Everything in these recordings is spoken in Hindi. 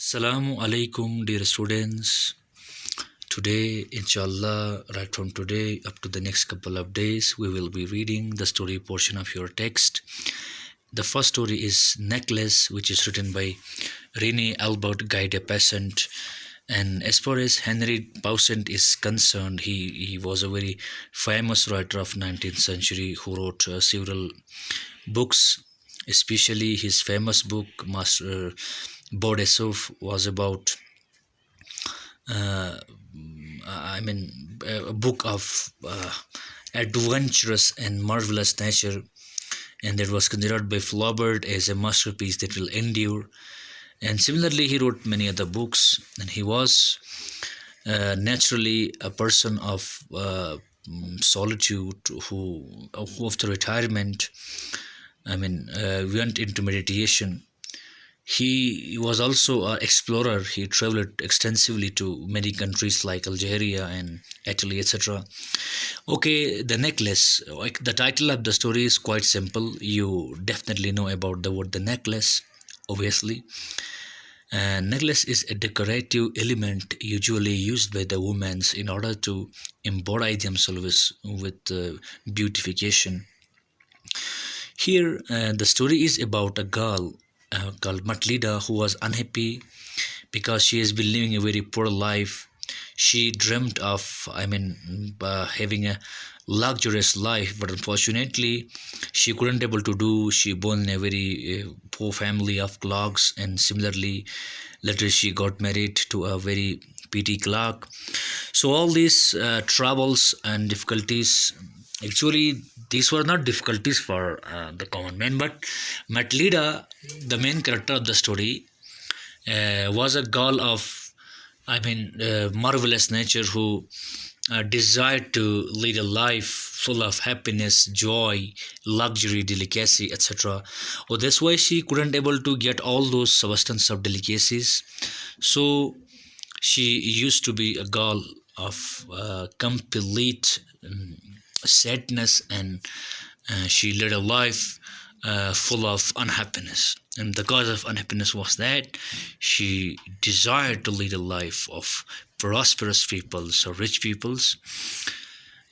Assalamu alaikum, dear students. Today, inshallah, right from today up to the next couple of days, we will be reading the story portion of your text. The first story is Necklace, which is written by Rene Albert Guy de Pessant. And as far as Henry Powsant is concerned, he was a very famous writer of 19th century who wrote several books, especially his famous book, Master Bodesov, was about uh, a book of adventurous and marvelous nature, and that was considered by Flaubert as a masterpiece that will endure. And similarly, he wrote many other books, and he was naturally a person of solitude who after retirement, went into meditation. He was also an explorer. He traveled extensively to many countries like Algeria and Italy, etc. Okay, the necklace. Like, the title of the story is quite simple. You definitely know about the word the necklace, obviously. Necklace is a decorative element usually used by the women in order to embody themselves with beautification. Here, the story is about a girl called Matlida who was unhappy because she has been living a very poor life. She dreamt of, having a luxurious life, but unfortunately, she couldn't able to do. She born in a very poor family of clerks, and similarly, later she got married to a very petty clerk. So all these troubles and difficulties, actually, these were not difficulties for the common man, but Matlida, the main character of the story, was a girl of, marvelous nature who desired to lead a life full of happiness, joy, luxury, delicacy, etc. Oh, that's why she couldn't able to get all those substance of delicacies. So she used to be a girl of complete sadness, and she led a life full of unhappiness. And the cause of unhappiness was that she desired to lead a life of prosperous peoples or rich peoples.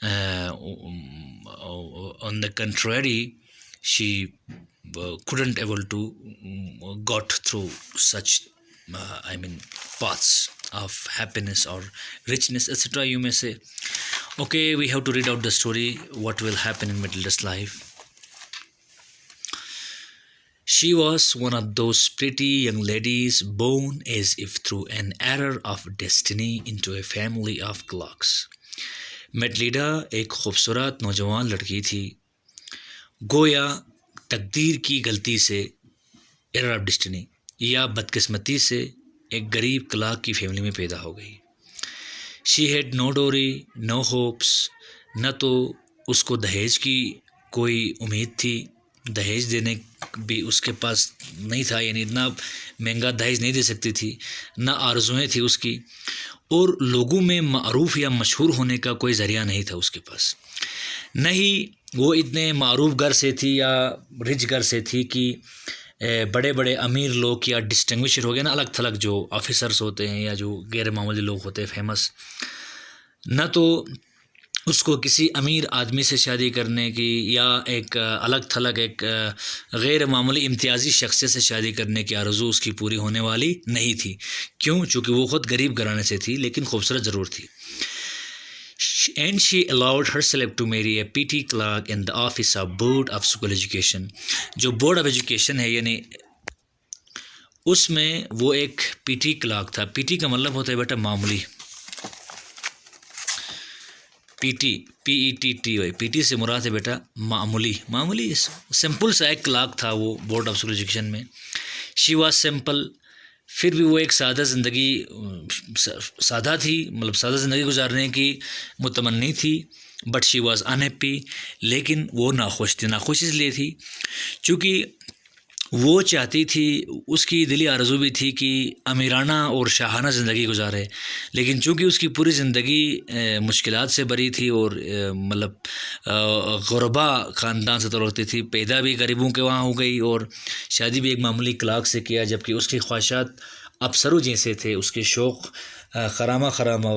On the contrary, she couldn't able to got through such paths of happiness or richness, etc., you may say. Okay, we have to read out the story, what will happen in Matilda's life. She was one of those pretty young ladies born as if through an error of destiny into a family of clerks. मेटलिडा एक खूबसूरत नौजवान लड़की थी, गोया तकदीर की गलती से, एरर ऑफ डेस्टिनी, या बदकिस्मती से एक गरीब क्लार्क की फैमिली में पैदा हो गई. शी हैड नो डोरी, नो होप्स. न तो उसको दहेज की कोई उम्मीद थी, दहेज देने भी उसके पास नहीं था, यानी इतना महंगा दहेज नहीं दे सकती थी. न आरजुएं थी उसकी, और लोगों में मारूफ या मशहूर होने का कोई ज़रिया नहीं था उसके पास. नहीं वो इतने मारूफ घर से थी या रिच घर से थी कि बड़े बड़े अमीर लोग या डिस्टिंग्विशर हो गए ना, अलग थलग जो ऑफिसर्स होते हैं या जो गैर मामूली लोग होते हैं फेमस. न तो उसको किसी अमीर आदमी से शादी करने की या एक अलग थलग एक गैर मामूली इम्तियाजी शख्सियत से शादी करने की आरज़ू उसकी पूरी होने वाली नहीं थी. क्यों? चूँकि वो ख़ुद गरीब घराने से थी, लेकिन खूबसूरत ज़रूर थी. And she allowed herself to marry a petty clerk in the office of Board of School Education. जो बोर्ड ऑफ एजुकेशन है, यानी उसमें वो एक पीटी क्लार्क था. पीटी का मतलब होता है बेटा मामूली. पीटी, PETTY, पीटी से मुराद है बेटा मामूली. मामूली सिंपल सा एक क्लार्क था वो बोर्ड ऑफ स्कूल एजुकेशन में. शी वाज सिंपल, फिर भी वो एक सादा ज़िंदगी, सादा थी, मतलब सादा ज़िंदगी गुजारने की मुतमन्नी थी. बट शी वाज अनहैप्पी, लेकिन वो नाखुश थी. नाखुश इसलिए थी चूँकि वो चाहती थी, उसकी दिली आरज़ू भी थी कि अमीराना और शाहाना ज़िंदगी गुजारे, लेकिन चूँकि उसकी पूरी ज़िंदगी मुश्किलात से भरी थी और मतलब गुरबा ख़ानदान से तलुक़ थी. पैदा भी गरीबों के वहाँ हो गई और शादी भी एक मामूली क्लार्क से किया, जबकि उसकी ख्वाहिशात अफसरों जैसे थे। उसके शौक़ खरामा खरामा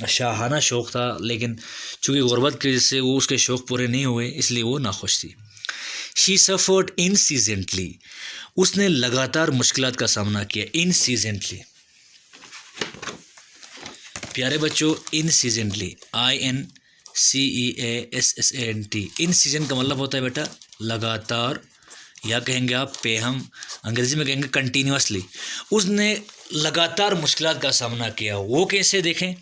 शाहाना शौक़ था, लेकिन चूँकि गुर्बत की वजह से वो उसके शौक़ पूरे नहीं हुए, इसलिए वो नाखुश थी। शी सफ़र्ड इनसीजेंटली, उसने लगातार मुश्किलात का सामना किया। इनसीजेंटली प्यारे बच्चों, इनसीजेंटली INCEASSANT, इन सीजन का मतलब होता है बेटा लगातार, या कहेंगे आप हम अंग्रेज़ी में कहेंगे कंटिन्यूसली। उसने लगातार मुश्किलात का सामना किया। वो कैसे देखें?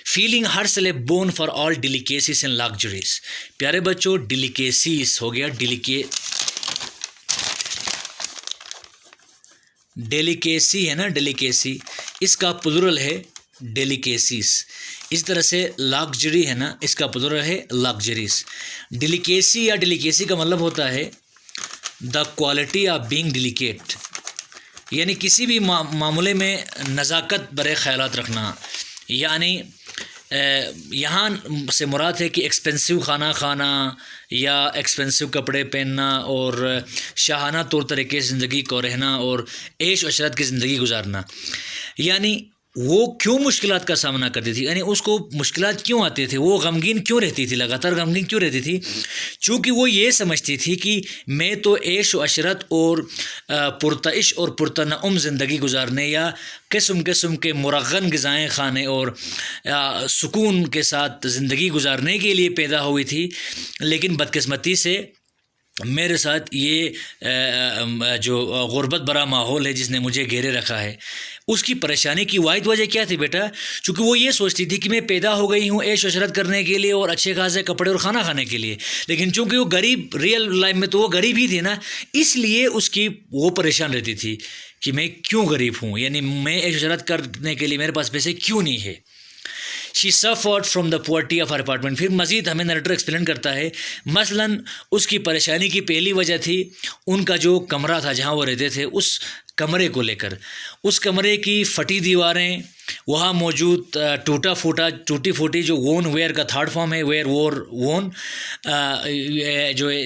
Feeling her self born for all delicacies and luxuries. प्यारे बच्चों, डिलिकेसीज हो गया डेलिकेसी है ना, डेलिकेसी, इसका प्लुरल है डेलिकेसीज। इस तरह से लग्जरी है ना, इसका प्लुरल है लग्जरीज। डेलिकेसी या डेलिकेसी का मतलब होता है the quality of being delicate, यानी किसी भी मामले में नज़ाकत भरे ख़यालात रखना। यानी यहाँ से मुराद है कि एक्सपेंसिव खाना खाना या एक्सपेंसिव कपड़े पहनना और शाहाना तौर तरीके से ज़िंदगी को रहना और ऐश अशरत की ज़िंदगी गुजारना। यानी वो क्यों मुश्किलात का सामना करती थी, यानी उसको मुश्किलात क्यों आती थी, वो गमगीन क्यों रहती थी, लगातार गमगीन क्यों रहती थी? चूँकि वो ये समझती थी कि मैं तो ऐश व अशरत और पुरतइश और पुरतनउम ज़िंदगी गुजारने या किस्म किस्म के मुरग़्ग़न ग़िज़ाएँ खाने और सुकून के साथ ज़िंदगी गुजारने के लिए पैदा हुई थी। लेकिन बदकिस्मती से मेरे साथ ये जो गुर्बत भरा माहौल है जिसने मुझे घेरे रखा है, उसकी परेशानी की वाहिद वजह क्या थी बेटा? चूँकि वो ये सोचती थी कि मैं पैदा हो गई हूँ ऐश अशरत करने के लिए और अच्छे खासे कपड़े और खाना खाने के लिए, लेकिन चूँकि वो गरीब, रियल लाइफ में तो वो गरीब ही थी ना, इसलिए उसकी वो परेशान रहती थी कि मैं क्यों गरीब हूँ, यानी मैं ऐश अशरत करने के लिए मेरे पास पैसे क्यों नहीं है। She suffered from the poverty of her apartment. फिर मज़ीद हमें नरेटर एक्सप्लेन करता है, मसलन उसकी परेशानी की पहली वजह थी उनका जो कमरा था जहाँ वो रहते थे, उस कमरे को लेकर। उस कमरे की फटी दीवारें, वहाँ मौजूद टूटी फूटी जो वोन वेयर का थर्ड फॉर्म है, वेयर वोर वोन,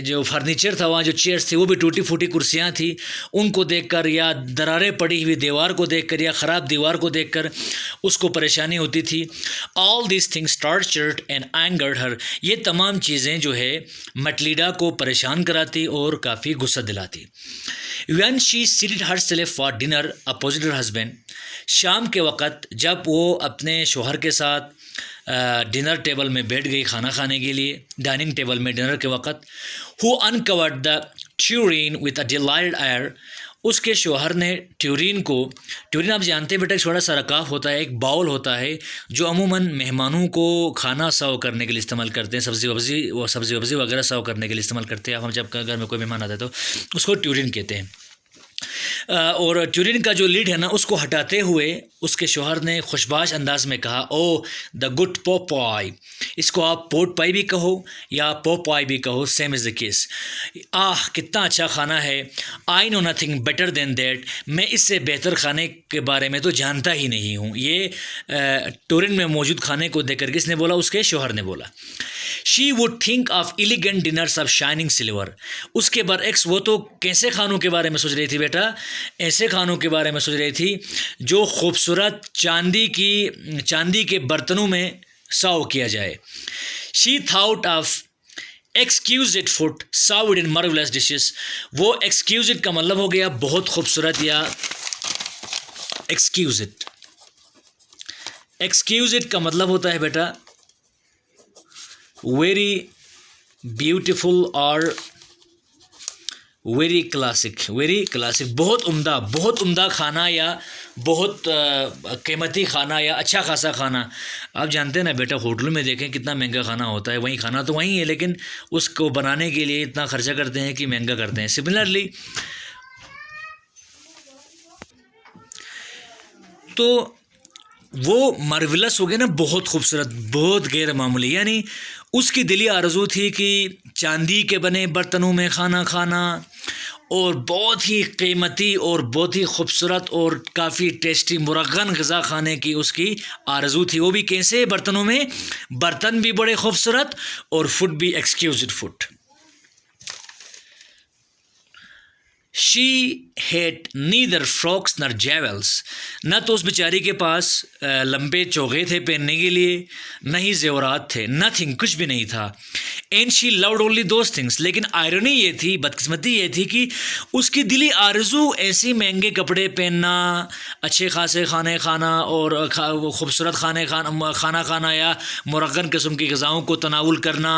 जो फर्नीचर था, वहाँ जो चेयर्स थी वो भी टूटी फूटी कुर्सियाँ थी, उनको देखकर या दरारें पड़ी हुई दीवार को देखकर या ख़राब दीवार को देखकर उसको परेशानी होती थी। All this things tortured and angered her, ये तमाम चीज़ें जो है मटलीडा को परेशान कराती और काफ़ी गुस्सा दिलाती। When she seated herself for dinner opposite her husband, शाम के वक़्त जब वो अपने शोहर के साथ डिनर टेबल में बैठ गई खाना खाने के लिए, डाइनिंग टेबल में डिनर के वक़्त, who uncovered the tureen with a delighted air, उसके शोहर ने ट्यूरीन आप जानते हैं बेटा, एक छोटा सा रकाफ होता है, एक बाउल होता है जो अमूमन मेहमानों को खाना सर्व करने के लिए इस्तेमाल करते हैं, सब्ज़ी वब्ज़ी वगैरह सर्व करने के लिए इस्तेमाल करते हैं। हम जब घर में कोई मेहमान आता है तो उसको ट्यूरीन कहते हैं। और ट्यूरिन का जो लीड है ना, उसको हटाते हुए उसके शोहर ने खुशबाश अंदाज में कहा, ओ द गुड पोपाई। इसको आप पोट पाई भी कहो या पोपाई भी कहो, सेम इज़ द केस। आह कितना अच्छा खाना है, I know nothing better than that, मैं इससे बेहतर खाने के बारे में तो जानता ही नहीं हूँ। ये ट्यूरिन में मौजूद खाने को देखकर किसने बोला? उसके शोहर ने बोला। She would think of elegant dinners of shining silver. उसके बरअक्स वो तो कैसे खानों के बारे में सोच रही थी बेटा? ऐसे खानों के बारे में सोच रही थी जो खूबसूरत चांदी के बर्तनों में सर्व किया जाए। She thought of exquisite food served in marvellous dishes. वो एक्सक्यूजिट का मतलब हो गया बहुत खूबसूरत, या एक्सक्यूजिट का मतलब होता है बेटा वेरी ब्यूटीफुल और वेरी क्लासिक। बहुत उम्दा खाना या बहुत कीमती खाना या अच्छा खासा खाना। आप जानते हैं ना बेटा, होटलों में देखें कितना महंगा खाना होता है, वहीं खाना तो वहीं है लेकिन उसको बनाने के लिए इतना खर्चा करते हैं कि महंगा करते हैं। सिमिलरली तो वो मार्वेलस हो गया ना, बहुत खूबसूरत, बहुत गैर मामूली। यानी उसकी दिली आरज़ू थी कि चांदी के बने बर्तनों में खाना खाना और बहुत ही कीमती और बहुत ही खूबसूरत और काफ़ी टेस्टी मुरग़्ग़न ग़िज़ा खाने की उसकी आरज़ू थी। वो भी कैसे बर्तनों में, बर्तन भी बड़े खूबसूरत और फूड भी exquisite food. She had neither frocks nor jewels, न तो उस बेचारी के पास लंबे चोगे थे पहनने के लिए, न ही जेवरात थे, नथिंग, कुछ भी नहीं था। And she loved only those things, लेकिन आयरनी ये थी, बदकिस्मती ये थी कि उसकी दिली आरजू ऐसे महंगे कपड़े पहनना, अच्छे खासे खाने खाना और खूबसूरत खाना खाना या मुरगन किस्म की ग़िज़ाओं को तनावुल करना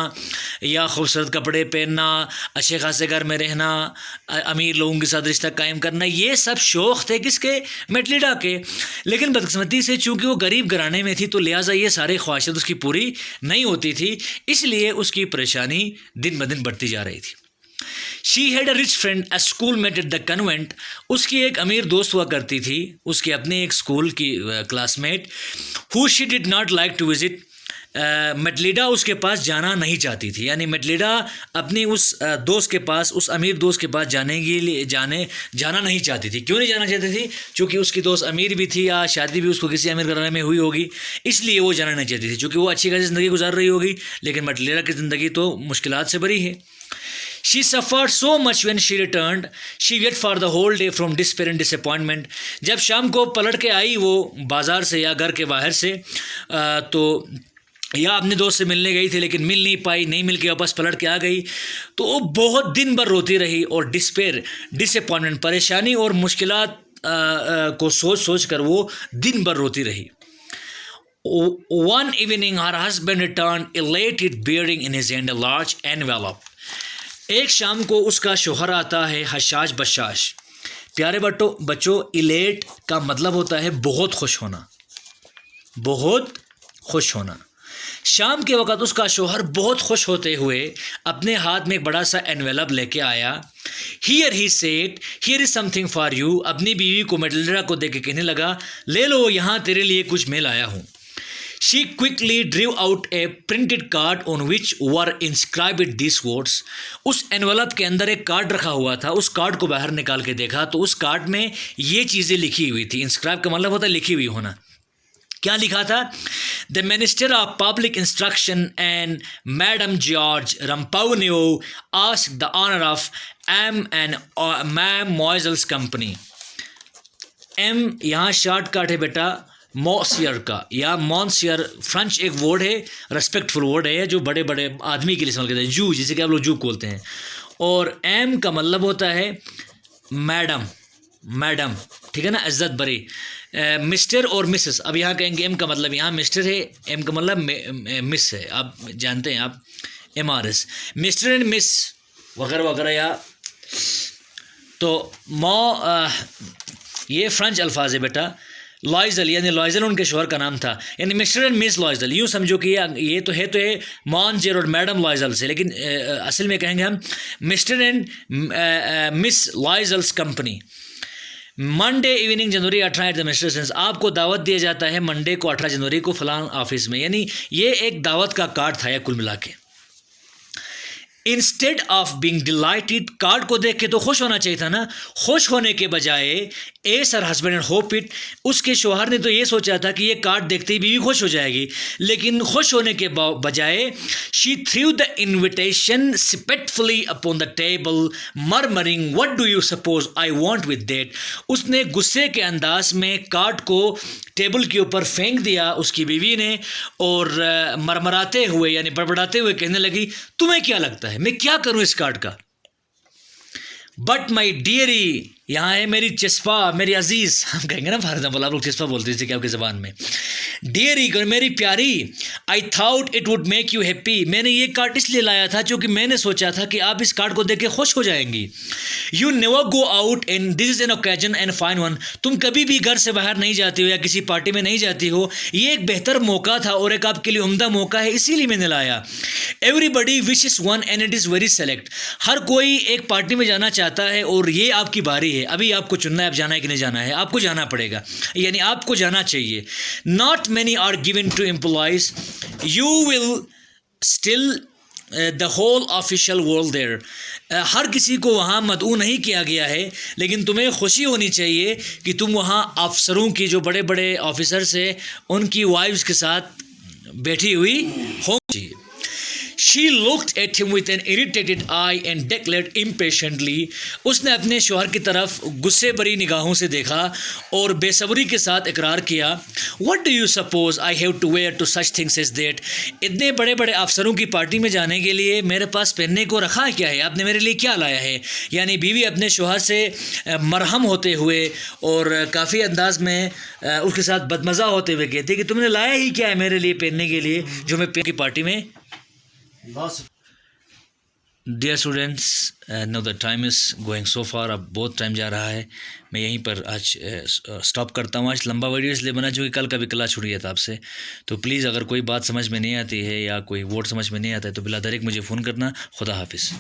या खूबसूरत कपड़े पहनना, अच्छे खासे घर में रहना, अमीर लोगों के साथ रिश्ता कायम करना, ये सब शौक़ थे किसके? मेटलिडा के। लेकिन बदकिस्मती से चूँकि वो गरीब घराने में थी तो लिहाजा ये सारी ख्वाहिशात उसकी पूरी नहीं होती थी, इसलिए उसकी परेशानी दिन ब दिन बढ़ती जा रही थी। She had a rich friend a school mate at the convent, उसकी एक अमीर दोस्त हुआ करती थी, उसके अपने एक स्कूल की classmate, who she did not like to visit. Matilda उसके पास जाना नहीं चाहती थी, यानी मेटलिडा अपनी उस दोस्त के पास, उस अमीर दोस्त के पास जाना नहीं चाहती थी। क्यों नहीं जाना चाहती थी? क्योंकि उसकी दोस्त अमीर भी थी या शादी भी उसको किसी अमीर घराने में हुई होगी, इसलिए वो जाना नहीं चाहती थी, क्योंकि वो अच्छी खासी ज़िंदगी गुजार रही होगी। लेकिन मेटलिडा की ज़िंदगी तो मुश्किलात से भरी है। She suffered so much when she returned. She waited for the whole day from despair and disappointment. जब शाम को पलट के आई वो बाज़ार से या घर के बाहर से, तो या अपने दोस्त से मिलने गई थी लेकिन मिल नहीं पाई, नहीं मिल के वापस पलट के आ गई, तो वो बहुत दिन भर रोती रही और डिस्पेयर, डिसअपॉइंटमेंट, परेशानी और मुश्किलात को सोच कर वो दिन भर रोती रही। One evening her husband returned elated bearing in his hand a large envelope. एक शाम को उसका शोहर आता है हशाश बशाश। प्यारे बच्चों, इलेट का मतलब होता है बहुत खुश होना, बहुत खुश होना। शाम के वक़्त उसका शोहर बहुत खुश होते हुए अपने हाथ में एक बड़ा सा एनवेलप लेके आया। Here he said, here is something for you. अपनी बीवी को मेटलिडा को देख के कहने लगा, ले लो, यहाँ तेरे लिए कुछ मैं लाया हूँ। She quickly drew out a printed card on which were inscribed these words. उस एनवलप के अंदर एक कार्ड रखा हुआ था, उस कार्ड को बाहर निकाल के देखा तो उस कार्ड में ये चीज़ें लिखी हुई थी। इंस्क्राइब का मतलब होता है लिखी हुई होना। क्या लिखा था? The minister of public instruction and madam George Ramponneau ask the honour of M and ma'am मॉइजल्स कंपनी। एम यहाँ शॉर्ट कट है बेटा मॉसियर का, या मॉन्सियर फ्रेंच एक वर्ड है, रेस्पेक्टफुल वर्ड है जो बड़े बड़े आदमी के लिए इस्तेमाल करते हैं, जू, जिसे कि आप लोग जू बोलते हैं। और एम का मतलब होता है मैडम, मैडम, ठीक है ना, इज्जत भरी। मिस्टर और मिसेस, अब यहाँ कहेंगे एम का मतलब यहाँ मिस्टर है, एम का मतलब मिस है, आप जानते हैं आप, MRS, मिस्टर एंड मिस वगैरह वगैरह। या तो ये फ्रेंच अल्फाज है बेटा। लॉयजल, यानी लॉयजल उनके शोहर का नाम था, यानी मिस्टर एंड मिस लॉयजल। यूँ समझो कि ये तो है मॉन्जेर और मैडम लॉयजल से, लेकिन असल में कहेंगे हम mister and miss लॉयजल्स company. Monday evening January 18 at the minister. आपको दावत दिया जाता है मंडे को 18 जनवरी को फलां ऑफिस में, यानी ये एक दावत का कार्ड था या कुल मिला के। Instead of being dilated, card को देख के तो खुश होना चाहिए था ना, खुश होने के बजाय S her husband and hope it, उसके शोहर ने तो ये सोचा था कि ये कार्ड देखते ही बीवी खुश हो जाएगी, लेकिन खुश होने के बजाय she threw the invitation spitefully upon the table murmuring what do you suppose I want with that. उसने गुस्से के अंदाज में कार्ड को टेबल के ऊपर फेंक दिया उसकी बीवी ने, और मरमराते हुए यानी बड़बड़ाते हुए कहने लगी, तुम्हें क्या लगता है मैं क्या करूं इस कार्ड का? बट माई डियरी, यहाँ है मेरी चिस्पा, मेरी अजीज़, हम कहेंगे ना भारत में, आप लोग चिस्पा बोलते हैं क्या आपकी ज़बान में, डियरी, मेरी प्यारी, I thought it would make you happy, मैंने ये कार्ड इसलिए लाया था क्योंकि मैंने सोचा था कि आप इस कार्ड को देख के खुश हो जाएंगी। You never go out and this is an occasion and fine one, तुम कभी भी घर से बाहर नहीं जाती हो या किसी पार्टी में नहीं जाती हो, ये एक बेहतर मौका था और एक आपके लिए उम्दा मौका है, इसीलिए मैंने लाया। Everybody wishes one and it is very select, हर कोई एक पार्टी में जाना चाहता है और ये आपकी बारी है, अभी आपको चुनना है आप जाना है कि नहीं जाना है, आपको जाना पड़ेगा, यानी आपको जाना चाहिए। Not many are given to employees, you will still the whole official world there, हर किसी को वहाँ मदऊ नहीं किया गया है, लेकिन तुम्हें खुशी होनी चाहिए कि तुम वहाँ अफसरों की जो बड़े बड़े ऑफिसर्स हैं उनकी वाइफ्स के साथ बैठी हुई होंगी। She looked at him with an irritated eye and declared impatiently. उसने अपने शौहर की तरफ गुस्से भरी निगाहों से देखा और बेसब्री के साथ इकरार किया. What do you suppose I have to wear to such things as that? इतने बड़े बड़े अफसरों की पार्टी में जाने के लिए मेरे पास पहनने को रखा क्या है? आपने मेरे लिए क्या लाया है? यानी बीवी अपने शौहर से मरहम होते हुए और काफ़ी अंदाज में उसके साथ बदमज़ा होते हुए कहती कि तुमने लाया ही क्या है मेरे लिए पहनने के लिए जो मैं की पार्टी में. Dear students, no the time is going so far. अब बहुत टाइम जा रहा है. मैं यहीं पर आज स्टॉप करता हूँ. आज लंबा वीडियो इसलिए बना जो कि कल का भी क्लास छूट गया था आपसे. तो प्लीज़ अगर कोई बात समझ में नहीं आती है या कोई वर्ड समझ में नहीं आता है तो बिला दरिक मुझे फ़ोन करना. खुदा हाफिज़.